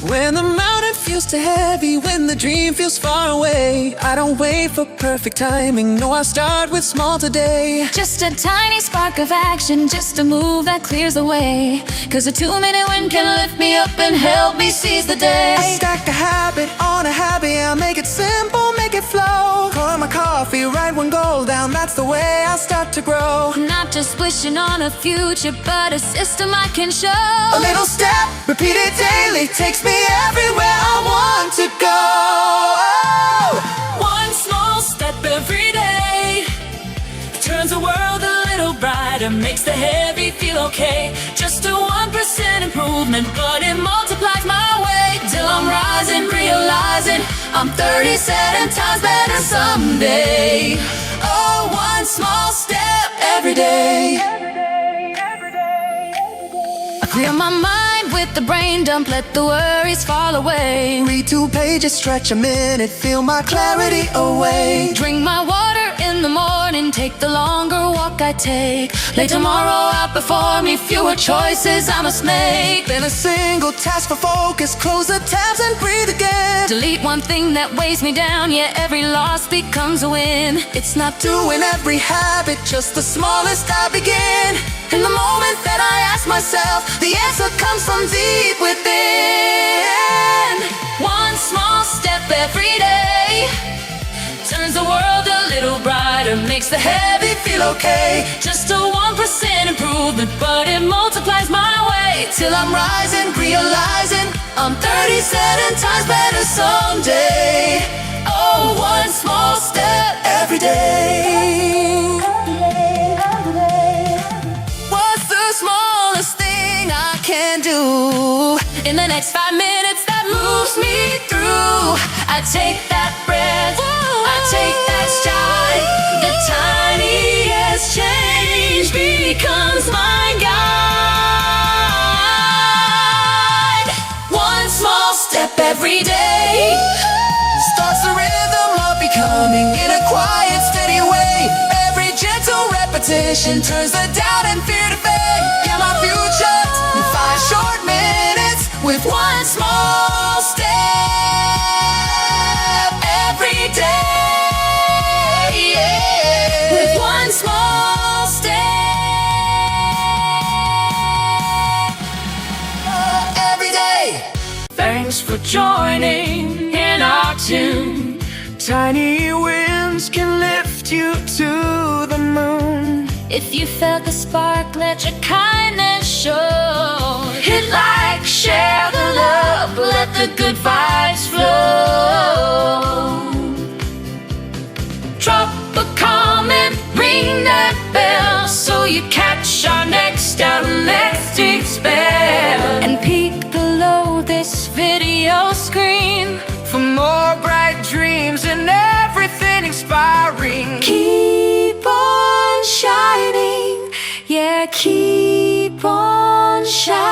When the mountain feels too heavy, when the dream feels far away, I don't wait for perfect timing, no, I start with small today. Just a tiny spark of action, just a move that clears the way. 'Cause a 2-minute win can lift me up and help me seize the day. I stack a habit on a habit, I make it simple, make it flow. Pour my coffee, write one goal down, that's the way I start to grow. Not just wishing on a future, but a system I can show. A little step, repeated daily, takes me everywhere I want to go. One small step every day turns the world a little brighter, makes the heavy feel okay. Just a 1% improvement, but it multiplies my way till I'm rising, realizing I'm 37 times better someday. Oh, one small step every day. I clear my mind with the brain dump, let the worries fall away. Read 2 pages, stretch a minute, feel my clarity away. Drink my water in the morning, take the longer walk I take. Lay tomorrow out before me, fewer choices I must make. Then a single task for focus, close the tabs and breathe again. Delete one thing that weighs me down, yeah, every loss becomes a win. It's not doing every habit, just the smallest I begin. In the moment that I ask myself, the answer comes from deep within. One small step every day turns the world a little brighter, makes the heavy feel okay. Just a 1% improvement, but it multiplies my way till I'm rising, realizing I'm 37 times better someday. Oh, one small step every day. What's the smallest thing I can do In the next 5 minutes that moves me through? I take that breath, I take that stride. The tiniest change becomes my guide. One small step every day starts the rhythm of becoming in a quiet, steady way. Every gentle repetition turns the doubt and fear to fade. Yeah, my future in 5 short minutes with one small step every day. Yeah. with one small step Every day. Thanks for joining in our tune. Tiny wins can lift you to the moon. If you felt the spark, let your kindness show. Hit like, share the love, let the good vibes flow. Drop a comment, ring that bell, so you catch our next outlandic spell. And peek below this video screen For more bright dreams and everything inspiring. keep on shining, yeah, keep on shining.